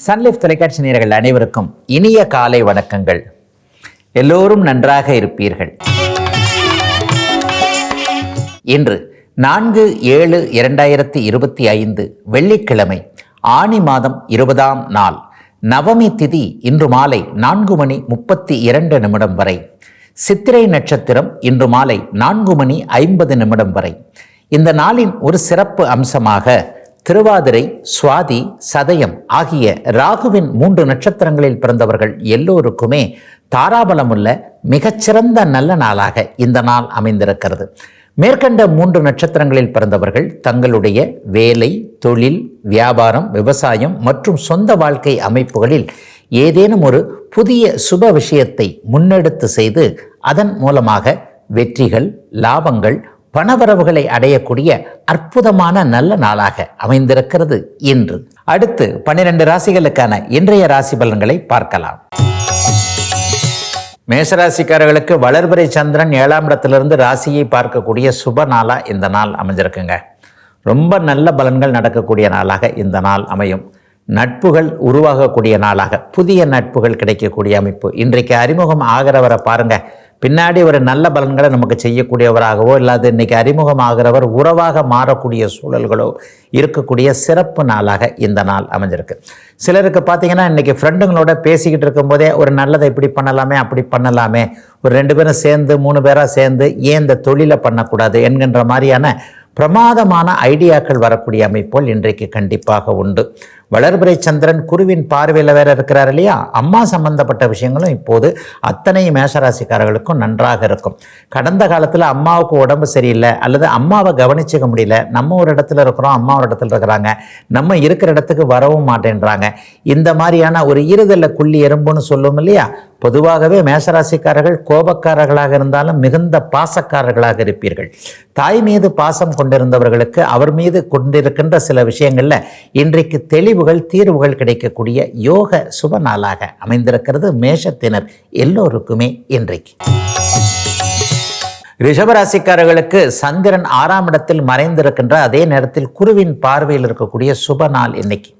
Sun Life தொலைக்காட்சி நேயர்கள் அனைவருக்கும் இனிய காலை வணக்கங்கள். எல்லோரும் நன்றாக இருப்பீர்கள். இன்று 4/7/2025 வெள்ளிக்கிழமை, ஆனி மாதம் 20ஆம் நாள், நவமி திதி இன்று மாலை 4:32 வரை, சித்திரை நட்சத்திரம் இன்று மாலை 4:50 வரை. இந்த நாளின் ஒரு சிறப்பு அம்சமாக திருவாதிரை, சுவாதி, சதயம் ஆகிய ராகுவின் 3 நட்சத்திரங்களில் பிறந்தவர்கள் எல்லோருக்குமே தாராபலமுள்ள மிகச்சிறந்த நல்ல நாளாக இந்த நாள் அமைந்திருக்கிறது. மேற்கண்ட 3 நட்சத்திரங்களில் பிறந்தவர்கள் தங்களுடைய வேலை, தொழில், வியாபாரம், விவசாயம் மற்றும் சொந்த வாழ்க்கை அமைப்புகளில் ஏதேனும் ஒரு புதிய சுப விஷயத்தை முன்னெடுத்து செய்து அதன் மூலமாக வெற்றிகள், லாபங்கள், பணவரவுகளை அடையக்கூடிய அற்புதமான நல்ல நாளாக அமைந்திருக்கிறது இன்று. அடுத்து 12 ராசிகளுக்கான இன்றைய ராசி பலன்களை பார்க்கலாம். மேஷராசிக்காரர்களுக்கு வளர்பிறை சந்திரன் 7ஆம் இடத்திலிருந்து ராசியை பார்க்கக்கூடிய சுப நாளா இந்த நாள் அமைஞ்சிருக்குங்க. ரொம்ப நல்ல பலன்கள் நடக்கக்கூடிய நாளாக இந்த நாள் அமையும். நட்புகள் உருவாகக்கூடிய நாளாக புதிய நட்புகள் கிடைக்கக்கூடிய அமைப்பு. இன்றைக்கு அறிமுகம் ஆகிறவரை பாருங்க, பின்னாடி ஒரு நல்ல பலன்களை நமக்கு செய்யக்கூடியவராகவோ இல்லாது இன்னைக்கு அறிமுகம் ஆகிறவர் உறவாக மாறக்கூடிய சூழல்களோ இருக்கக்கூடிய சிறப்பு நாளாக இந்த நாள் அமைஞ்சிருக்கு. சிலருக்கு பார்த்தீங்கன்னா இன்றைக்கி ஃப்ரெண்டுங்களோட பேசிக்கிட்டு இருக்கும்போதே ஒரு நல்லதை இப்படி பண்ணலாமே அப்படி பண்ணலாமே, ஒரு 2 பேரும் சேர்ந்து 3 பேராக சேர்ந்து ஏன் இந்த தொழிலை பண்ணக்கூடாது என்கின்ற மாதிரியான பிரமாதமான ஐடியாக்கள் வரக்கூடிய அமைப்போல் இன்றைக்கு கண்டிப்பாக உண்டு. வளர்பிறை சந்திரன் குருவின் பார்வையில் வேற இருக்கிறார் இல்லையா, அம்மா சம்பந்தப்பட்ட விஷயங்களும் இப்போது அத்தனை மேஷராசிக்காரர்களுக்கும் நன்றாக இருக்கும். கடந்த காலத்தில் அம்மாவுக்கு உடம்பு சரியில்லை அல்லது அம்மாவை கவனிச்சிக்க முடியல, நம்ம ஒரு இடத்துல இருக்கிறோம், அம்மா ஒரு இடத்துல இருக்கிறாங்க, நம்ம இருக்கிற இடத்துக்கு வரவும் மாட்டேன்றாங்க, இந்த மாதிரியான ஒரு இருதலை குள்ளி எறும்புன்னு சொல்லுவோம் இல்லையா. பொதுவாகவே மேஷராசிக்காரர்கள் கோபக்காரர்களாக இருந்தாலும் மிகுந்த பாசக்காரர்களாக இருப்பீர்கள். தாய் மீது பாசம் கொண்டிருந்தவர்களுக்கு அவர் மீது கொண்டிருக்கின்ற சில விஷயங்களில் இன்றைக்கு தெளிவுகள், தீர்வுகள் கிடைக்கக்கூடிய யோக சுப நாளாக அமைந்திருக்கிறது மேஷத்தினர் எல்லோருக்குமே இன்றைக்கு. ரிஷபராசிக்காரர்களுக்கு சந்திரன் 6ஆம் இடத்தில் மறைந்திருக்கின்ற அதே நேரத்தில் குருவின் பார்வையில் இருக்கக்கூடிய சுப நாள் இன்னைக்கு.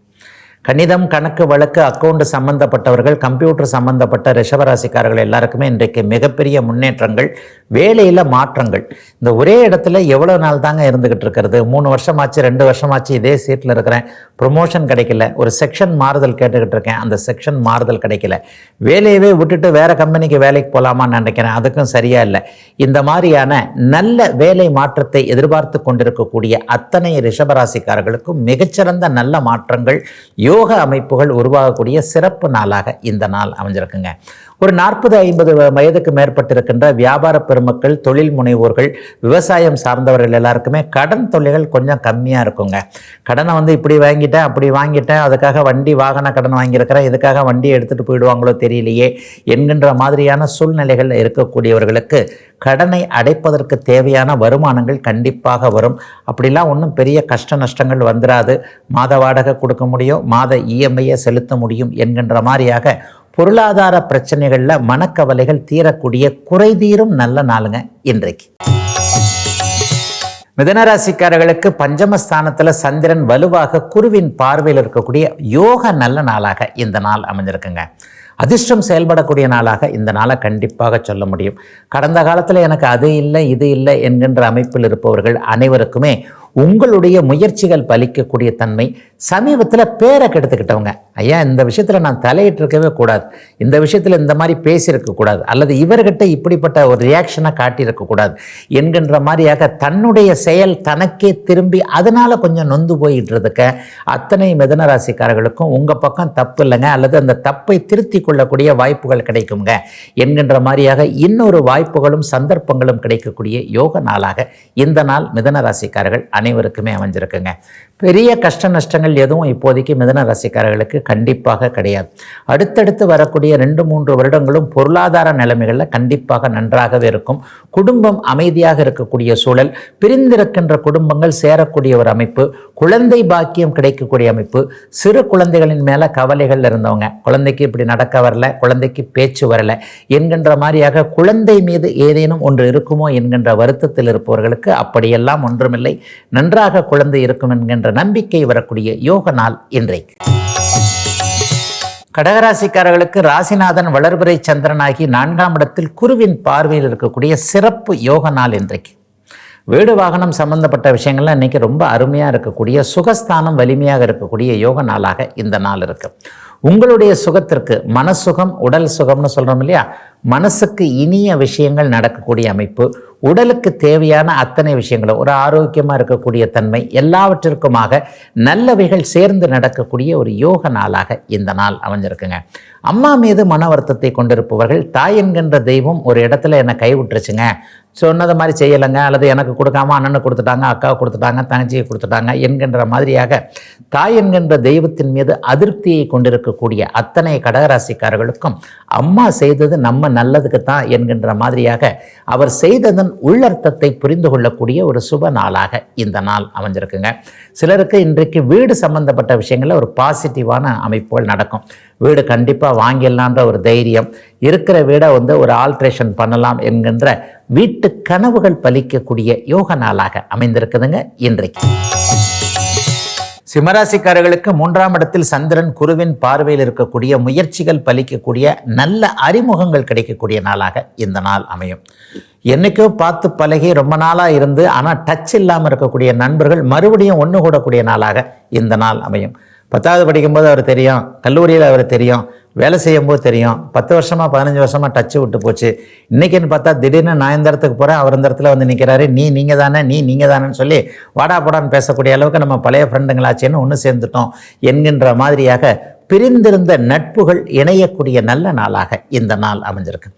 கணிதம், கணக்கு, வழக்கு, அக்கௌண்ட் சம்பந்தப்பட்டவர்கள், கம்ப்யூட்டர் சம்பந்தப்பட்ட ரிஷபராசிக்காரர்கள் எல்லாருக்குமே இன்றைக்கு மிகப்பெரிய முன்னேற்றங்கள், வேலையில் மாற்றங்கள். இந்த ஒரே இடத்துல எவ்வளோ நாள் தாங்க இருந்துக்கிட்டு இருக்கிறது, 3 வருஷமாச்சு 2 வருஷமாச்சு இதே சீட்டில் இருக்கிறேன், ப்ரொமோஷன் கிடைக்கல, ஒரு செக்ஷன் மாறுதல் கேட்டுக்கிட்டு இருக்கேன், அந்த செக்ஷன் மாறுதல் கிடைக்கல, வேலையவே விட்டுட்டு வேறு கம்பெனிக்கு வேலைக்கு போகலாமான்னு நினைக்கிறேன், அதுக்கும் சரியா இல்லை. இந்த மாதிரியான நல்ல வேலை மாற்றத்தை எதிர்பார்த்து கொண்டிருக்கக்கூடிய அத்தனை ரிஷபராசிக்காரர்களுக்கும் மிகச்சிறந்த நல்ல மாற்றங்கள், யோக அமைப்புகள் உருவாகக்கூடிய சிறப்பு நாளாக இந்த நாள் அமைஞ்சிருக்குங்க. ஒரு 40-50 வயதுக்கு மேற்பட்டிருக்கின்ற வியாபார பெருமக்கள், தொழில் முனைவோர்கள், விவசாயம் சார்ந்தவர்கள் எல்லாருக்குமே கடன் தொல்லைகள் கொஞ்சம் கம்மியாக இருக்குங்க. கடனை இப்படி வாங்கிட்டேன் அப்படி வாங்கிட்டேன், அதுக்காக வண்டி வாகன கடன் வாங்கியிருக்கிறேன், இதுக்காக வண்டியை எடுத்துகிட்டு போயிடுவாங்களோ தெரியலையே என்கின்ற மாதிரியான சூழ்நிலைகள் இருக்கக்கூடியவர்களுக்கு கடனை அடைப்பதற்கு தேவையான வருமானங்கள் கண்டிப்பாக வரும். அப்படிலாம் ஒன்றும் பெரிய கஷ்ட நஷ்டங்கள் வந்துடாது. மாத வாடகை கொடுக்க முடியும், மாத இஎம்ஐயை செலுத்த முடியும் என்கின்ற மாதிரியாக பொருளாதார பிரச்சனைகளில் மனக்கவலைகள் தீரக்கூடிய குறைதீரும் நல்ல நாளுங்க இன்றைக்கு. மிதனராசிக்காரர்களுக்கு பஞ்சமஸ்தானத்தில் சந்திரன் வலுவாக குருவின் பார்வையில் இருக்கக்கூடிய யோக நல்ல நாளாக இந்த நாள் அமைஞ்சிருக்குங்க. அதிர்ஷ்டம் செயல்படக்கூடிய நாளாக இந்த நாளை கண்டிப்பாக சொல்ல முடியும். கடந்த காலத்தில் எனக்கு அது இல்லை இது இல்லை என்கின்ற அமைப்பில் இருப்பவர்கள் அனைவருக்குமே உங்களுடைய முயற்சிகள் பலிக்கக்கூடிய தன்மை. சமீபத்தில் பேரை கெடுத்துக்கிட்டவங்க, ஐயா இந்த விஷயத்தில் நான் தலையிட்டிருக்கவே கூடாது, இந்த விஷயத்தில் இந்த மாதிரி பேசியிருக்கக்கூடாது, அல்லது இவர்கிட்ட இப்படிப்பட்ட ஒரு ரியாக்ஷனை காட்டியிருக்கக்கூடாது என்கின்ற மாதிரியாக தன்னுடைய செயல் தனக்கே திரும்பி அதனால் கொஞ்சம் நொந்து போயிட்டுருக்க அத்தனை மிதனராசிக்காரர்களுக்கும் உங்கள் பக்கம் தப்பு இல்லைங்க, அல்லது அந்த தப்பை திருத்தி கொள்ளக்கூடிய வாய்ப்புகள் கிடைக்குங்க என்கின்ற மாதிரியாக இன்னொரு வாய்ப்புகளும் சந்தர்ப்பங்களும் கிடைக்கக்கூடிய யோக நாளாக இந்த நாள் மிதனராசிக்காரர்கள் அனைவருக்குமே அமைஞ்சிருக்குங்க. பெரிய கஷ்ட நஷ்டங்கள் எதுவும் இப்போதைக்கு மிதன ராசிக்காரர்களுக்கு கண்டிப்பாக கிடையாது. அடுத்தடுத்து வரக்கூடிய 2-3 வருடங்களும் பொருளாதார நிலைமைகளில் கண்டிப்பாக நன்றாகவே இருக்கும். குடும்பம் அமைதியாக இருக்கக்கூடிய சூழல், பிரிந்திருக்கின்ற குடும்பங்கள் சேரக்கூடிய ஒரு அமைப்பு, குழந்தை பாக்கியம் கிடைக்கக்கூடிய அமைப்பு. சிறு குழந்தைகளின் மேலே கவலைகள் இருந்தவங்க, குழந்தைக்கு இப்படி நடக்க வரல, குழந்தைக்கு பேச்சு வரல என்கின்ற மாதிரியாக குழந்தை மீது ஏதேனும் ஒன்று இருக்குமோ என்கின்ற வருத்தத்தில் இருப்பவர்களுக்கு அப்படியெல்லாம் ஒன்றுமில்லை, நன்றாக குழந்தை இருக்கும் என்கின்ற நம்பிக்கை வரக்கூடிய யோக நாள் இன்றைக்கு. கடகராசிக்காரர்களுக்கு ராசிநாதன் வளர்பிறை சந்திரனாகி 4ஆம் இடத்தில் குருவின் பார்வையில் இருக்கக்கூடிய சிறப்பு யோக நாள் இன்றைக்கு. வீடு வாகனம் சம்பந்தப்பட்ட விஷயங்கள்லாம் இன்றைக்கி ரொம்ப அருமையாக இருக்கக்கூடிய சுகஸ்தானம் வலிமையாக இருக்கக்கூடிய யோக நாளாக இந்த நாள் இருக்குது. உங்களுடைய சுகத்திற்கு மனசுகம் உடல் சுகம்னு சொல்கிறோம் இல்லையா, மனசுக்கு இனிய விஷயங்கள் நடக்கக்கூடிய அமைப்பு, உடலுக்கு தேவையான அத்தனை விஷயங்களும் ஒரு ஆரோக்கியமாக இருக்கக்கூடிய தன்மை எல்லாவற்றிற்குமாக நல்லவைகள் சேர்ந்து நடக்கக்கூடிய ஒரு யோக நாளாக இந்த நாள் அமைஞ்சிருக்குங்க. அம்மா மீது மன வருத்தத்தை கொண்டிருப்பவர்கள், தாய் என்கின்ற தெய்வம் ஒரு இடத்துல என்னை கைவிட்டுருச்சுங்க, சொன்னது மாதிரி செய்யலைங்க, அல்லது எனக்கு கொடுக்காம அண்ணனுக்கு கொடுத்துட்டாங்க, அக்காவை கொடுத்துட்டாங்க, தங்கச்சியை கொடுத்துட்டாங்க என்கின்ற மாதிரியாக தாய் என்கின்ற தெய்வத்தின் மீது அதிருப்தியை கொண்டிருக்கக்கூடிய அத்தனை கடகராசிக்காரர்களுக்கும் அம்மா செய்தது நம்ம நல்லதுக்கு தான் என்கின்ற மாதிரியாக அவர் செய்ததன் உள்ளர்த்தத்தை புரிந்து கொள்ளக்கூடிய ஒரு சுப நாளாக இந்த நாள் அமைஞ்சிருக்குங்க. சிலருக்கு இன்றைக்கு வீடு சம்பந்தப்பட்ட விஷயங்களில் ஒரு பாசிட்டிவான அமைப்புகள் நடக்கும். வீடு கண்டிப்பாக வாங்கிடலான்ற ஒரு தைரியம், இருக்கிற வீடை ஒரு ஆல்ட்ரேஷன் பண்ணலாம் என்கின்ற வீட்டு கனவுகள் பலிக்கக்கூடிய யோக நாளாக அமைந்திருக்குதுங்க இன்றைக்கு. சிம்மராசிக்காரர்களுக்கு 3ஆம் இடத்தில் சந்திரன் குருவின் பார்வையில் இருக்கக்கூடிய முயற்சிகள் பலிக்கக்கூடிய நல்ல அறிமுகங்கள் கிடைக்கக்கூடிய நாளாக இந்த நாள் அமையும். என்னைக்கோ பார்த்து பழகி ரொம்ப நாளாக இருந்து ஆனால் டச் இல்லாமல் இருக்கக்கூடிய நண்பர்கள் மறுபடியும் ஒன்று கூடக்கூடிய நாளாக இந்த நாள் அமையும். 10வது படிக்கும்போது அவர் தெரியும், கல்லூரியில் அவர் தெரியும், வேலை செய்யும்போது தெரியும், 10 வருஷமாக 15 வருஷமாக டச்சு விட்டு போச்சு. இன்றைக்கின்னு பார்த்தா திடீர்னு நான் இந்த இடத்துக்கு போகிறேன், அவர் இந்த இடத்துல நிற்கிறாரு, நீங்கள் தானே நீங்கள் தானேன்னு சொல்லி வாடா போடான்னு பேசக்கூடிய அளவுக்கு நம்ம பழைய ஃப்ரெண்டுங்களாச்சேன்னு ஒன்று சேர்ந்துட்டோம் என்கின்ற மாதிரியாக பிரிந்திருந்த நட்புகள் இணையக்கூடிய நல்ல நாளாக இந்த நாள் அமைஞ்சிருக்கு.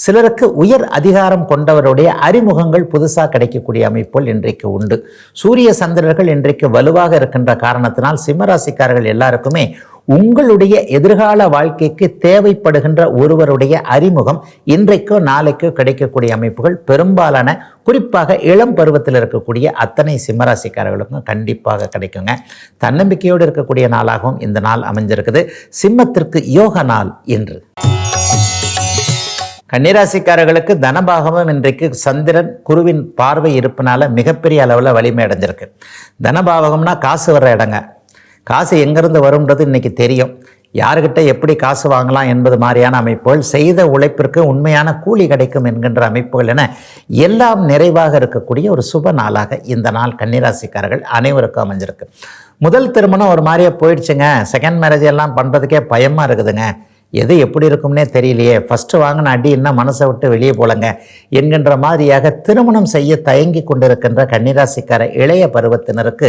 சிலருக்கு உயர் அதிகாரம் கொண்டவருடைய அறிமுகங்கள் புதுசாக கிடைக்கக்கூடிய அமைப்புகள் இன்றைக்கு உண்டு. சூரிய சந்திரர்கள் இன்றைக்கு வலுவாக இருக்கின்ற காரணத்தினால் சிம்மராசிக்காரர்கள் எல்லாருக்குமே உங்களுடைய எதிர்கால வாழ்க்கைக்கு தேவைப்படுகின்ற ஒருவருடைய அறிமுகம் இன்றைக்கோ நாளைக்கோ கிடைக்கக்கூடிய அமைப்புகள் பெரும்பாலான, குறிப்பாக இளம் பருவத்தில் இருக்கக்கூடிய அத்தனை சிம்மராசிக்காரர்களுக்கும் கண்டிப்பாக கிடைக்குங்க. தன்னம்பிக்கையோடு இருக்கக்கூடிய நாளாகவும் இந்த நாள் அமைஞ்சிருக்குது. சிம்மத்திற்கு யோக நாள் இன்று. கன்னிராசிக்காரர்களுக்கு தனபாகமும் இன்றைக்கு சந்திரன் குருவின் பார்வை இருப்பனால மிகப்பெரிய அளவில் வலிமை அடைஞ்சிருக்கு. தனபாகம்னா காசு வர்ற இடங்க. காசு எங்கேருந்து வரும்ன்றது இன்றைக்கி தெரியும். யாருக்கிட்ட எப்படி காசு வாங்கலாம் என்பது மாதிரியான அமைப்புகள், செய்த உழைப்பிற்கு உண்மையான கூலி கிடைக்கும் என்கின்ற அமைப்புகள் என எல்லாம் நிறைவாக இருக்கக்கூடிய ஒரு சுப நாளாக இந்த நாள் கன்னிராசிக்காரர்கள் அனைவருக்கும் அமைஞ்சிருக்கு. முதல் திருமணம் ஒரு மாதிரியே போயிடுச்சுங்க, செகண்ட் மேரேஜ் எல்லாம் பண்ணுறதுக்கே பயமாக இருக்குதுங்க, எது எப்படி இருக்கும்னே தெரியலையே, ஃபஸ்ட்டு வாங்கின அடி என்ன மனசை விட்டு வெளியே போலங்க என்கின்ற மாதிரியாக திருமணம் செய்ய தயங்கி கொண்டிருக்கின்ற கன்னிராசிக்கார இளைய பருவத்தினருக்கு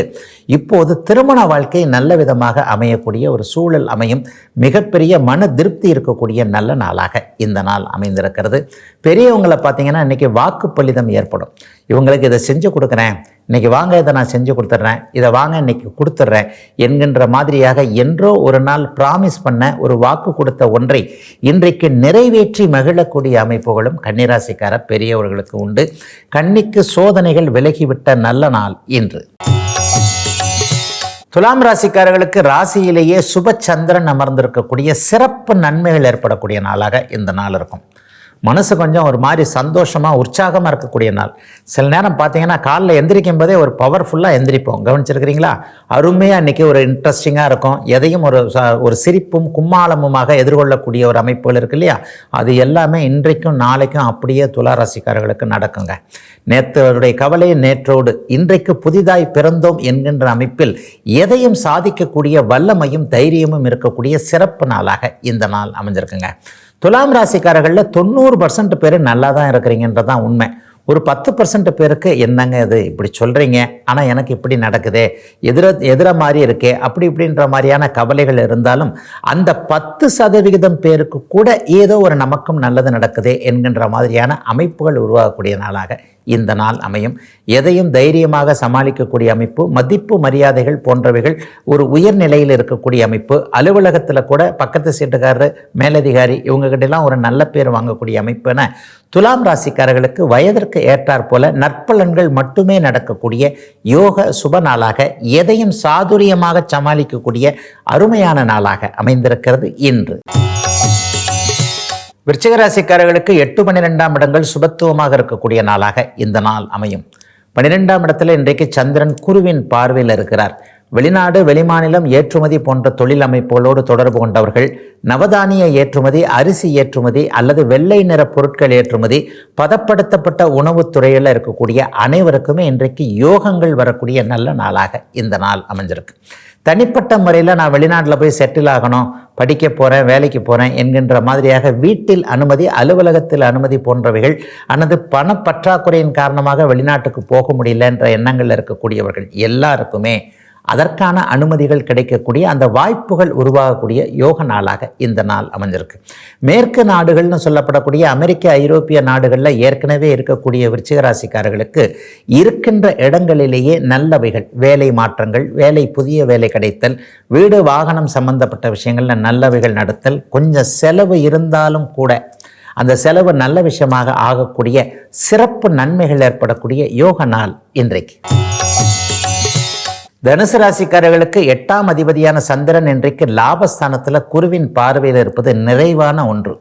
இப்போது திருமண வாழ்க்கை நல்ல விதமாக அமையக்கூடிய ஒரு சூழல் அமையும். மிகப்பெரிய மன திருப்தி இருக்கக்கூடிய நல்ல நாளாக இந்த நாள் அமைந்திருக்கிறது. பெரியவங்களை பார்த்தீங்கன்னா இன்றைக்கி வாக்குப்பளிதம் ஏற்படும். இவங்களுக்கு இதை செஞ்சு கொடுக்குறேன், இன்றைக்கி வாங்க இதை நான் செஞ்சு கொடுத்துட்றேன், இதை வாங்க இன்றைக்கி கொடுத்துட்றேன் என்கின்ற மாதிரியாக என்றோ ஒரு நாள் ப்ராமிஸ் பண்ண ஒரு வாக்கு கொடுத்த ஒன்றை இன்றைக்கு நிறைவேற்றி மகிழக்கூடிய அமைப்புகளும் கன்னிராசிக்கார பெரியவர்களுக்கு உண்டு. கன்னிக்கு சோதனைகள் விலகிவிட்ட நல்ல நாள் இன்று. துலாம் ராசிக்காரர்களுக்கு ராசியிலேயே சுபச்சந்திரன் அமர்ந்திருக்கக்கூடிய சிறப்பு நன்மைகள் ஏற்படக்கூடிய நாளாக இந்த நாள் இருக்கும். மனசு கொஞ்சம் ஒரு மாதிரி சந்தோஷமாக உற்சாகமாக இருக்கக்கூடிய நாள். சில நேரம் பார்த்தீங்கன்னா காலைல எந்திரிக்கும் போதே ஒரு பவர்ஃபுல்லாக எந்திரிப்போம், கவனிச்சிருக்கிறீங்களா? அருமையாக இன்றைக்கி ஒரு இன்ட்ரெஸ்டிங்காக இருக்கும். எதையும் ஒரு சிரிப்பும் கும்மாளமுமாக எதிர்கொள்ளக்கூடிய ஒரு அமைப்புகள் இருக்கு இல்லையா, அது எல்லாமே இன்றைக்கும் நாளைக்கும் அப்படியே துலா ராசிக்காரர்களுக்கு நடக்குங்க. நேற்றோருடைய கவலை நேற்றோடு, இன்றைக்கு புதிதாய் பிறந்தோம் என்கின்ற அமைப்பில் எதையும் சாதிக்கக்கூடிய வல்லமையும் தைரியமும் இருக்கக்கூடிய சிறப்பு நாளாக இந்த நாள் அமைஞ்சிருக்குங்க. துலாம் ராசிக்காரர்களில் 90% பேர் நல்லா தான் இருக்கிறீங்கன்றதான் உண்மை. ஒரு 10% பேருக்கு என்னங்க இது இப்படி சொல்கிறீங்க, ஆனால் எனக்கு இப்படி நடக்குதே, எதிர மாதிரி இருக்கே, அப்படி இப்படின்ற மாதிரியான கவலைகள் இருந்தாலும் அந்த 10% பேருக்கு கூட ஏதோ ஒரு நமக்கும் நல்லது நடக்குதே என்கின்ற மாதிரியான அமைப்புகள் உருவாகக்கூடிய நாளாக இந்த நாள் அமையும். எதையும் தைரியமாக சமாளிக்கக்கூடிய அமைப்பு, மதிப்பு மரியாதைகள் போன்றவைகள் ஒரு உயர்நிலையில் இருக்கக்கூடிய அமைப்பு, அலுவலகத்தில் கூட பக்கத்து சீட்டுக்காரர் மேலதிகாரி இவங்ககிட்டலாம் ஒரு நல்ல பேர் வாங்கக்கூடிய அமைப்பு என துலாம் ராசிக்காரர்களுக்கு வயதிற்கு ஏற்றாற் போல நற்பலன்கள் மட்டுமே நடக்கக்கூடிய யோக சுப நாளாக, எதையும் சாதுரியமாக சமாளிக்கக்கூடிய அருமையான நாளாக அமைந்திருக்கிறது இன்று. விருச்சிக ராசிக்காரர்களுக்கு 8, 12ஆம் இடங்கள் சுபத்துவமாக இருக்கக்கூடிய நாளாக இந்த நாள் அமையும். 12ஆம் இடத்துல இன்றைக்கு சந்திரன் குருவின் பார்வையில் இருக்கிறார். வெளிநாடு வெளிமாநிலம் ஏற்றுமதி போன்ற தொழில் அமைப்புகளோடு தொடர்பு கொண்டவர்கள், நவதானிய ஏற்றுமதி, அரிசி ஏற்றுமதி அல்லது வெள்ளை நிற பொருட்கள் ஏற்றுமதி, பதப்படுத்தப்பட்ட உணவுத் துறையில் இருக்கக்கூடிய அனைவருக்குமே இன்றைக்கு யோகங்கள் வரக்கூடிய நல்ல நாளாக இந்த நாள் அமைஞ்சிருக்கு. தனிப்பட்ட முறையில் நான் வெளிநாட்டில் போய் செட்டில் ஆகணும், படிக்க போகிறேன், வேலைக்கு போகிறேன் என்கின்ற மாதிரியாக வீட்டில் அனுமதி, அலுவலகத்தில் அனுமதி போன்றவைகள் அல்லது பணப்பற்றாக்குறையின் காரணமாக வெளிநாட்டுக்கு போக முடியல என்ற எண்ணங்கள் இருக்கக்கூடியவர்கள் எல்லாருக்குமே அதற்கான அனுமதிகள் கிடைக்கக்கூடிய அந்த வாய்ப்புகள் உருவாகக்கூடிய யோக நாளாக இந்த நாள் அமைஞ்சிருக்கு. மேற்கு நாடுகள்னு சொல்லப்படக்கூடிய அமெரிக்க, ஐரோப்பிய நாடுகளில் ஏற்கனவே இருக்கக்கூடிய விருச்சிக ராசிக்காரர்களுக்கு இருக்கின்ற இடங்களிலேயே நல்லவைகள், வேலை மாற்றங்கள், புதிய வேலை கிடைத்தல், வீடு வாகனம் சம்பந்தப்பட்ட விஷயங்களில் நல்லவைகள் நடத்தல், கொஞ்சம் செலவு இருந்தாலும் கூட அந்த செலவு நல்ல விஷயமாக ஆகக்கூடிய சிறப்பு நன்மைகள் ஏற்படக்கூடிய யோக நாள் இன்றைக்கு. தனுசு ராசிக்காரர்களுக்கு 8ஆம் அதிபதியான சந்திரன் இன்றைக்கு லாபஸ்தானத்தில் குருவின் பார்வையில் இருப்பது நிறைவான ஒன்று.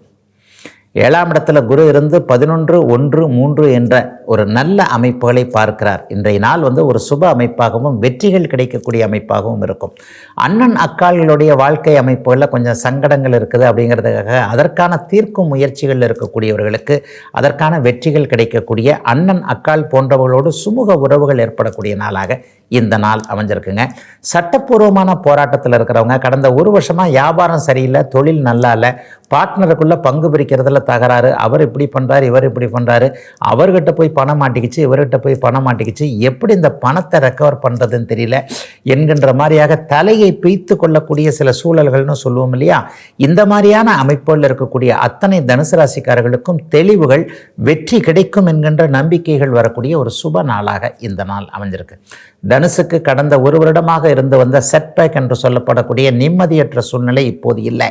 7ஆம் இடத்துல குரு இருந்து 11-1-3 என்ற ஒரு நல்ல அமைப்புகளை பார்க்கிறார். இன்றைய நாள் ஒரு சுப அமைப்பாகவும் வெற்றிகள் கிடைக்கக்கூடிய அமைப்பாகவும் இருக்கும். அண்ணன் அக்காள்களுடைய வாழ்க்கை அமைப்புகளில் கொஞ்சம் சங்கடங்கள் இருக்குது அப்படிங்கிறதுக்காக அதற்கான தீர்க்கும் முயற்சிகள் இருக்கக்கூடியவர்களுக்கு அதற்கான வெற்றிகள் கிடைக்கக்கூடிய, அண்ணன் அக்காள் போன்றவர்களோடு சுமூக உறவுகள் ஏற்படக்கூடிய நாளாக இந்த நாள் அமைஞ்சிருக்குங்க. சட்டப்பூர்வமான போராட்டத்தில் இருக்கிறவங்க, கடந்த ஒரு வருஷமாக வியாபாரம் சரியில்லை, தொழில் நல்லா இல்லை, பார்ட்னருக்குள்ளே பங்கு பிரிக்கிறதுல தகராறு, அவர் இப்படி பண்ணுறாரு, இவர் இப்படி பண்ணுறாரு, அவர்கிட்ட போய் பணம் மாட்டிக்கிச்சு, இவர்கிட்ட போய் பணம் மாட்டிக்கிச்சு, எப்படி இந்த பணத்தை ரெக்கவர் பண்ணுறதுன்னு தெரியல என்கின்ற மாதிரியாக தலையை பிய்த்து கொள்ளக்கூடிய சில சூழல்கள்னு சொல்லுவோம் இல்லையா? இந்த மாதிரியான அமைப்புகள் இருக்கக்கூடிய அத்தனை தனுசு ராசிக்காரர்களுக்கும் தெளிவுகள், வெற்றி கிடைக்கும் என்கின்ற நம்பிக்கைகள் வரக்கூடிய ஒரு சுப நாளாக இந்த நாள் அமைஞ்சிருக்கு. தனுசுக்கு கடந்த ஒரு வருடமாக இருந்து வந்த செட்பேக் என்று சொல்லப்படக்கூடிய நிம்மதியற்ற சூழ்நிலை இப்போது இல்லை.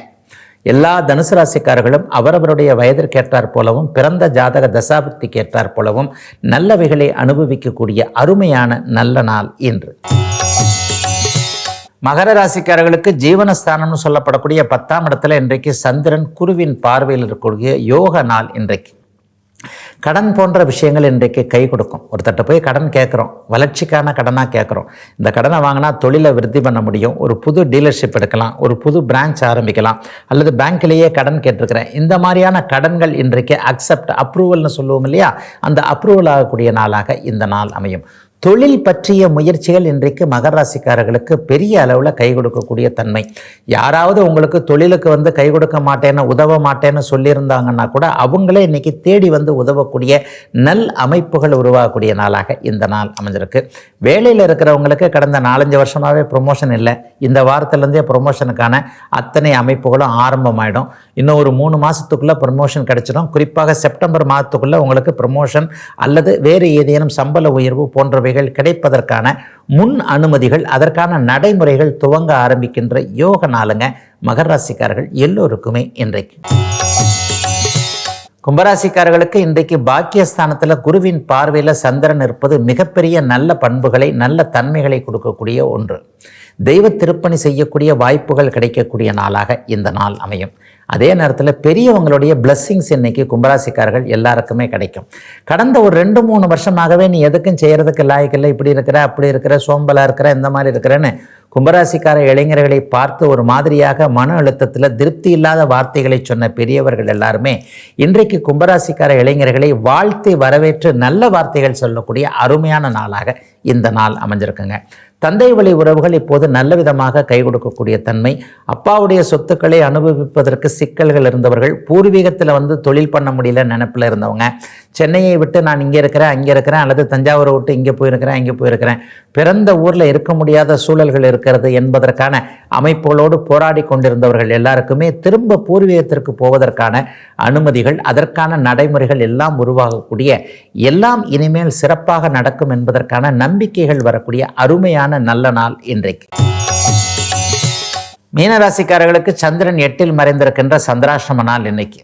எல்லா தனுசு ராசிக்காரர்களும் அவரவருடைய வயதிற்கேற்றார் போலவும் பிறந்த ஜாதக தசாபுக்திக்கு ஏற்றார் போலவும் நல்லவைகளை அனுபவிக்கக்கூடிய அருமையான நல்ல நாள் இன்று. மகர ராசிக்காரர்களுக்கு ஜீவனஸ்தானம்னு சொல்லப்படக்கூடிய 10ஆம் இடத்துல இன்றைக்கு சந்திரன் குருவின் பார்வையில் இருக்கக்கூடிய யோக நாள் இன்றைக்கு. கடன் போன்ற விஷயங்கள் இன்றைக்கு கை கொடுக்கும். ஒருத்தட்ட போய் கடன் கேட்குறோம், வளர்ச்சிக்கான கடனாக கேட்குறோம். இந்த கடனை வாங்கினா தொழிலை விருத்தி பண்ண முடியும், ஒரு புது டீலர்ஷிப் எடுக்கலாம், ஒரு புது பிரான்ச் ஆரம்பிக்கலாம், அல்லது பேங்க்லேயே கடன் கேட்டிருக்கிறேன், இந்த மாதிரியான கடன்கள் இன்றைக்கு அப்ரூவல்னு சொல்லுவோம் இல்லையா? அந்த அப்ரூவல் ஆகக்கூடிய நாளாக இந்த நாள் அமையும். தொழில் பற்றிய முயற்சிகள் இன்றைக்கு மகர ராசிக்காரர்களுக்கு பெரிய அளவில் கை கொடுக்கக்கூடிய தன்மை. யாராவது உங்களுக்கு தொழிலுக்கு கை கொடுக்க மாட்டேன்னு, உதவ மாட்டேன்னு சொல்லியிருந்தாங்கன்னா கூட அவங்களே இன்றைக்கி தேடி உதவக்கூடிய நல் அமைப்புகள் உருவாகக்கூடிய நாளாக இந்த நாள் அமைஞ்சிருக்கு. வேலையில் இருக்கிறவங்களுக்கு கடந்த 4-5 வருஷமாகவே ப்ரொமோஷன் இல்லை. இந்த வாரத்திலேருந்தே ப்ரொமோஷனுக்கான அத்தனை அமைப்புகளும் ஆரம்பமாயிடும். இன்னும் ஒரு 3 மாதத்துக்குள்ளே ப்ரொமோஷன் கிடைச்சிடும். குறிப்பாக செப்டம்பர் மாதத்துக்குள்ளே உங்களுக்கு ப்ரொமோஷன் அல்லது வேறு ஏதேனும் சம்பள உயர்வு போன்றவை கிடைப்பதற்கான முன் அனுமதிகள், அதற்கான நடைமுறைகள் துவங்க ஆரம்பிக்கின்ற யோக நாளுங்க மகர ராசிக்காரர்கள் எல்லோருக்குமே இன்றைக்கு. கும்பராசிக்காரர்களுக்கு இன்றைக்கு பாக்கியஸ்தானத்தில் குருவின் பார்வையில் சந்திரன் இருப்பது மிகப்பெரிய நல்ல பண்புகளை, நல்ல தன்மைகளை கொடுக்கக்கூடிய ஒன்று. தெய்வ திருப்பணி செய்யக்கூடிய வாய்ப்புகள் கிடைக்கக்கூடிய நாளாக இந்த நாள் அமையும். அதே நேரத்தில் பெரியவங்களுடைய பிளஸ்ஸிங்ஸ் இன்னைக்கு கும்பராசிக்காரர்கள் எல்லாருக்குமே கிடைக்கும். கடந்த ஒரு 2-3 வருஷமாகவே நீ எதுக்கும் செய்கிறதுக்கு லாய்க்கில்லை, இப்படி இருக்கிற, அப்படி இருக்கிற, சோம்பலாக இருக்கிற, இந்த மாதிரி இருக்கிறேன்னு கும்பராசிக்கார இளைஞர்களை பார்த்து ஒரு மாதிரியாக மன அழுத்தத்தில் திருப்தி இல்லாத வார்த்தைகளை சொன்ன பெரியவர்கள் எல்லாருமே இன்றைக்கு கும்பராசிக்கார இளைஞர்களை வாழ்த்தி வரவேற்று நல்ல வார்த்தைகள் சொல்லக்கூடிய அருமையான நாளாக இந்த நாள் அமைஞ்சிருக்குங்க. தந்தை வழி உறவுகள் இப்போது நல்ல விதமாக கை கொடுக்கக்கூடிய தன்மை. அப்பாவுடைய சொத்துக்களை அனுபவிப்பதற்கு சிக்கல்கள் இருந்தவர்கள், பூர்வீகத்தில் தொழில் பண்ண முடியல நினைப்பில் இருந்தவங்க, சென்னையை விட்டு நான் இங்கே இருக்கிறேன், அங்கே இருக்கிறேன், அல்லது தஞ்சாவூரை விட்டு இங்கே போயிருக்கிறேன், இங்கே போயிருக்கிறேன், பிறந்த ஊரில் இருக்க முடியாத சூழல்கள் இருக்கிறது என்பதற்கான அமைப்புகளோடு போராடி கொண்டிருந்தவர்கள் எல்லாருக்குமே திரும்ப பூர்வீகத்திற்கு போவதற்கான அனுமதிகள், அதற்கான நடைமுறைகள் எல்லாம் உருவாகக்கூடிய, எல்லாம் இனிமேல் சிறப்பாக நடக்கும் என்பதற்கான நம்பிக்கைகள் வரக்கூடிய அருமையான நல்ல நாள் இன்றைக்கு. மீனராசிக்காரர்களுக்கு சந்திரன் 8இல் மறைந்திருக்கின்ற சந்திராஷ்டம நாள் இன்னைக்கு.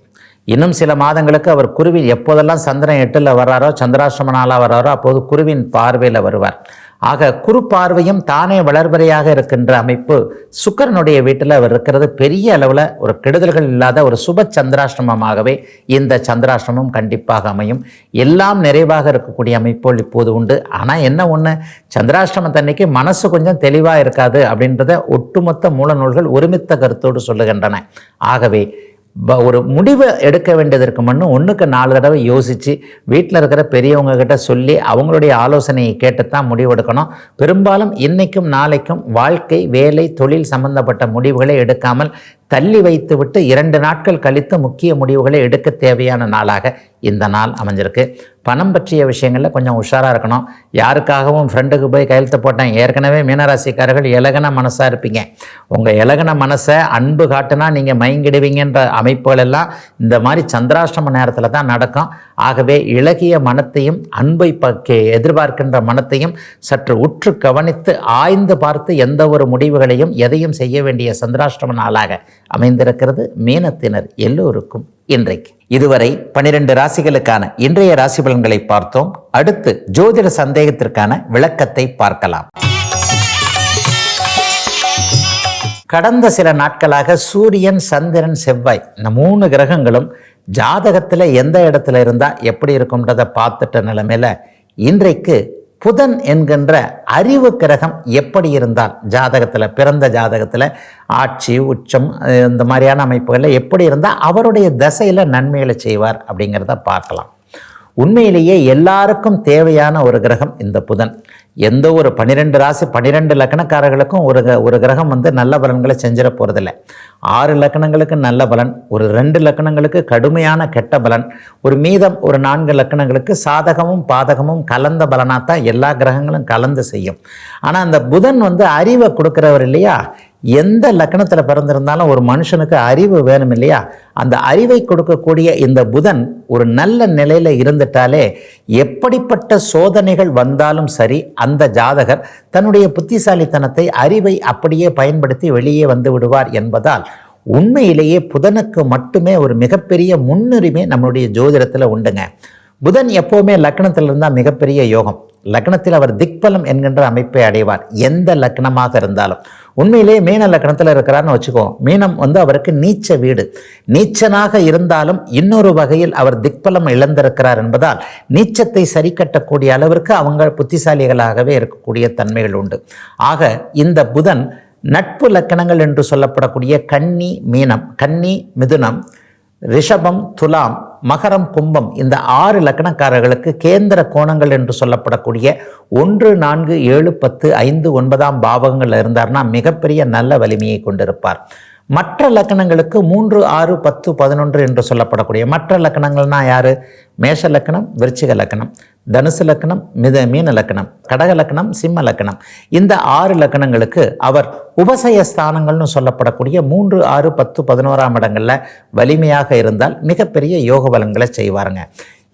இன்னும் சில மாதங்களுக்கு அவர் குருவின், எப்போதெல்லாம் சந்திரன் 8இல் வர்றாரோ, சந்திராஷ்டம நாளாக வர்றாரோ, அப்போது குருவின் பார்வையில் வருவார். ஆக குரு பார்வையும் தானே வளர்பறையாக இருக்கின்ற அமைப்பு சுக்கிரனுடைய வீட்டில் அவர் இருக்கிறது பெரிய அளவில் ஒரு கெடுதல்கள் இல்லாத ஒரு சுப சந்திராஷ்டிரமமாகவே இந்த சந்திராஷ்டிரமம் கண்டிப்பாக அமையும். எல்லாம் நிறைவாக இருக்கக்கூடிய அமைப்புகள் இப்போது உண்டு. ஆனால் என்ன ஒன்று, சந்திராஷ்டிரமத்தன்னைக்கு மனசு கொஞ்சம் தெளிவாக இருக்காது அப்படின்றத ஒட்டுமொத்த மூல நூல்கள் ஒருமித்த கருத்தோடு சொல்லுகின்றன. ஆகவே ஒரு முடிவை எடுக்க வேண்டியதற்கு முன்னும் 1க்கு 4 தடவை யோசித்து வீட்டில் இருக்கிற பெரியவங்க கிட்ட சொல்லி அவங்களுடைய ஆலோசனையை கேட்டுத்தான் முடிவெடுக்கணும். பெரும்பாலும் இன்றைக்கும் நாளைக்கும் வாழ்க்கை, வேலை, தொழில் சம்பந்தப்பட்ட முடிவுகளை எடுக்காமல் தள்ளி வைத்துவிட்டு 2 நாட்கள் கழித்து முக்கிய முடிவுகளை எடுக்க தேவையான நாளாக இந்த நாள் அமைஞ்சிருக்கு. பணம் பற்றிய விஷயங்களில் கொஞ்சம் உஷாராக இருக்கணும். யாருக்காகவும் ஃப்ரெண்டுக்கு போய் கையெழுத்து போட்டேன். ஏற்கனவே மீனராசிக்காரர்கள் இலகன மனசாக இருப்பீங்க. உங்கள் இலகன மனசை அன்பு காட்டுனா நீங்கள் மயங்கிடுவீங்கன்ற அமைப்புகள் எல்லாம் இந்த மாதிரி சந்திராஷ்டம நேரத்தில் தான் நடக்கும். ஆகவே இளகிய மனத்தையும் அன்பை எதிர்பார்க்கின்ற மனத்தையும் சற்று உற்று கவனித்து ஆய்ந்து பார்த்து எந்த ஒரு முடிவுகளையும் எதையும் செய்ய வேண்டிய சந்திராஷ்டம நாளாக அமைந்திருக்கிறது மீனத்தினர் எல்லோருக்கும் இன்றைக்கு. இதுவரை 12 ராசிகளுக்கான இன்றைய ராசி பலன்களை பார்த்தோம். அடுத்து ஜோதிட சந்தேகத்திற்கான விளக்கத்தை பார்க்கலாம். கடந்த சில நாட்களாக சூரியன், சந்திரன், செவ்வாய் இந்த 3 கிரகங்களும் ஜாதகத்தில் எந்த இடத்துல இருந்தால் எப்படி இருக்கும்ன்றதை பார்த்துட்ட நிலைமையில் இன்றைக்கு புதன் என்கின்ற அறிவு கிரகம் எப்படி இருந்தால் ஜாதகத்தில், பிறந்த ஜாதகத்தில் ஆட்சி, உச்சம் இந்த மாதிரியான அமைப்புகளில் எப்படி இருந்தால் அவருடைய தசையில் நன்மைகளை செய்வார் அப்படிங்கிறத பார்க்கலாம். உண்மையிலேயே எல்லாருக்கும் தேவையான ஒரு கிரகம் இந்த புதன். எந்த ஒரு 12 ராசி 12 லக்கணக்காரர்களுக்கும் ஒரு கிரகம் நல்ல பலன்களை செஞ்சிட போகிறதில்ல. 6 லக்கணங்களுக்கு நல்ல பலன், ஒரு 2 லக்கணங்களுக்கு கடுமையான கெட்ட பலன், ஒரு மீதம் ஒரு 4 லக்கணங்களுக்கு சாதகமும் பாதகமும் கலந்த பலனாகத்தான் எல்லா கிரகங்களும் கலந்து செய்யும். ஆனால் அந்த புதன் அறிவை கொடுக்குறவர் இல்லையா? எந்த லக்கணத்தில் பிறந்திருந்தாலும் ஒரு மனுஷனுக்கு அறிவு வேணும் இல்லையா? அந்த அறிவை கொடுக்கக்கூடிய இந்த புதன் ஒரு நல்ல நிலையில் இருந்துட்டாலே எப்படிப்பட்ட சோதனைகள் வந்தாலும் சரி அந்த ஜாதகர் தன்னுடைய புத்திசாலித்தனத்தை, அறிவை அப்படியே பயன்படுத்தி வெளியே வந்து விடுவார் என்பதால் உண்மையிலேயே புதனுக்கு மட்டுமே ஒரு மிகப்பெரிய முன்னுரிமை நம்மளுடைய ஜோதிடத்தில் உண்டுங்க. புதன் எப்போவுமே லக்னத்தில் இருந்தால் மிகப்பெரிய யோகம். லக்னத்தில் அவர் திக்பலம் என்கின்ற அமைப்பை அடைவார் எந்த லக்னமாக இருந்தாலும். உண்மையிலேயே மீன லக்னத்தில் இருக்கிறார்னு வச்சுக்கோ, மீனம் அவருக்கு நீச்ச வீடு. நீச்சனாக இருந்தாலும் இன்னொரு வகையில் அவர் திக்பலம் இழந்திருக்கிறார் என்பதால் நீச்சத்தை சரி கட்டக்கூடிய அளவிற்கு அவங்க புத்திசாலிகளாகவே இருக்கக்கூடிய தன்மைகள் உண்டு. ஆக இந்த புதன் நட்பு லக்கணங்கள் என்று சொல்லப்படக்கூடிய கன்னி, மீனம், கன்னி, மிதுனம், ரிஷபம், துலாம், மகரம், கும்பம் இந்த 6 லக்கணக்காரர்களுக்கு கேந்திர கோணங்கள் என்று சொல்லப்படக்கூடிய 1, 4, 7, 10, 5, 9ஆம் பாவங்கள் இருந்தார்னா மிகப்பெரிய நல்ல வலிமையை கொண்டிருப்பார். மற்ற லக்கணங்களுக்கு 3, 6, 10, 11 என்று சொல்லப்படக்கூடிய மற்ற லக்கணங்கள்னா யாரு? மேஷ லக்கணம், விருச்சிக லக்கணம், தனுசு லக்கணம், மீன லக்கணம், கடக லக்கணம், சிம்ம லக்கணம். இந்த 6 லக்கணங்களுக்கு அவர் உபசய ஸ்தானங்கள்னு சொல்லப்படக்கூடிய 3, 6, 10, 11ஆம் இடங்களில் வலிமையாக இருந்தால் மிகப்பெரிய யோக பலன்களை செய்வாருங்க.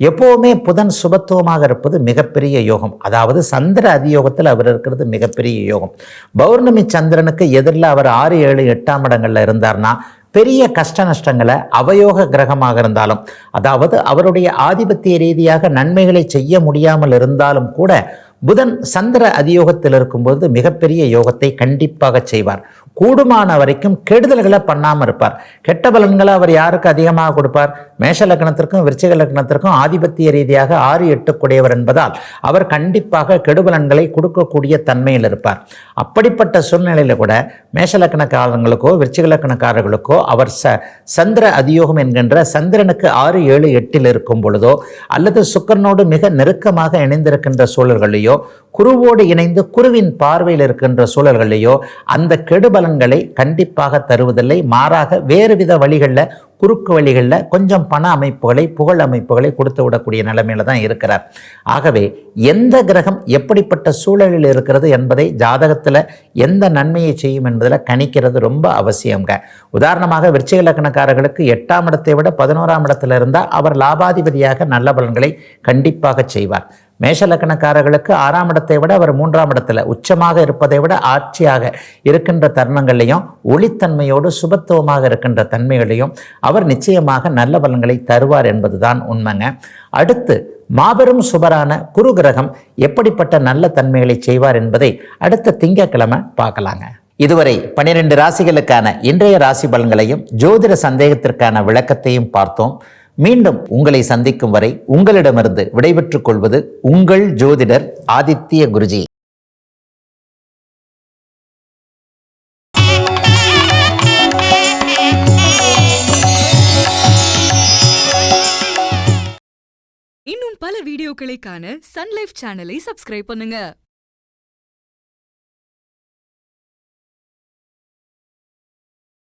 எப்போவுமே புதன் சுபத்துவமாக இருப்பது மிகப்பெரிய யோகம். அதாவது சந்திர அதியோகத்தில் அவர் இருக்கிறது மிகப்பெரிய யோகம். பௌர்ணமி சந்திரனுக்கு எதிரில் அவர் 6, 7, 8ஆம் இடங்களில் இருந்தார்னா பெரிய கஷ்ட நஷ்டங்களை அவயோக கிரகமாக இருந்தாலும், அதாவது அவருடைய ஆதிபத்திய ரீதியாக நன்மைகளை செய்ய முடியாமல் இருந்தாலும் கூட புதன் சந்திர அதியோகத்தில் இருக்கும்போது மிகப்பெரிய யோகத்தை கண்டிப்பாக செய்வார். கூடுமான வரைக்கும் கெடுதல்களை பண்ணாமல் இருப்பார். கெட்ட பலன்களை அவர் யாருக்கு அதிகமாக கொடுப்பார்? மேஷ லக்னத்திற்கும் விருச்சிக லக்னத்திற்கும் ஆதிபத்திய ரீதியாக 6, 8 கூடியவர் என்பதால் அவர் கண்டிப்பாக கெடுபலன்களை கொடுக்கக்கூடிய தன்மையில் இருப்பார். அப்படிப்பட்ட சூழ்நிலையில் கூட மேஷ லக்னக்காரர்களுக்கோ விருச்சிக லக்னக்காரர்களுக்கோ அவர் சந்திர அதியோகம் என்கின்ற சந்திரனுக்கு 6, 7, 8 இருக்கும் பொழுதோ அல்லது சுக்கிரனோடு மிக நெருக்கமாக இணைந்திருக்கின்ற சூழல்களையோ குருவோடு இணைந்து குருவின் பார்வையில் இருக்கின்ற சூழல்களையோ அந்த கெடுபலன்களை கண்டிப்பாக தருவதில்லை. மாறாக வேறு வித வழிகளில், குறுக்கு வழிகளில் கொஞ்சம் பண அமைப்புகளை, புகழ் அமைப்புகளை கொடுத்து விடக்கூடிய நிலைமையில தான் இருக்கிறார். ஆகவே எந்த கிரகம் எப்படிப்பட்ட சூழலில் இருக்கிறது என்பதை ஜாதகத்தில் எந்த நன்மையை செய்யும் என்பதில் கணிக்கிறது ரொம்ப அவசியங்க. உதாரணமாக விருச்சிக லக்னக்காரர்களுக்கு 8ஆம் இடத்தை விட 11ஆம் இடத்தில் இருந்தால் அவர் லாபாதிபதியாக நல்ல பலன்களை கண்டிப்பாக செய்வார். மேஷ லக்னக்காரர்களுக்கு 6ஆம் இடத்தை விட அவர் 3ஆம் இடத்துல உச்சமாக இருப்பதை விட ஆட்சியாக இருக்கின்ற தருணங்களையும் ஒளித்தன்மையோடு சுபத்துவமாக இருக்கின்ற தன்மைகளையும் அவர் நிச்சயமாக நல்ல பலன்களை தருவார் என்பதுதான் உண்மைங்க. அடுத்து மாபெரும் சுபரான குரு கிரகம் எப்படிப்பட்ட நல்ல தன்மைகளை செய்வார் என்பதை அடுத்த திங்கட்கிழமை பார்க்கலாங்க. இதுவரை 12 ராசிகளுக்கான இன்றைய ராசி பலன்களையும் ஜோதிட சந்தேகத்திற்கான விளக்கத்தையும் பார்த்தோம். மீண்டும் உங்களை சந்திக்கும் வரை உங்களிடமிருந்து விடைபெற்றுக் கொள்வது உங்கள் ஜோதிடர் ஆதித்ய குருஜி. இன்னும் பல வீடியோக்களை காண சன் லைஃப் சேனலை சப்ஸ்கிரைப் பண்ணுங்க.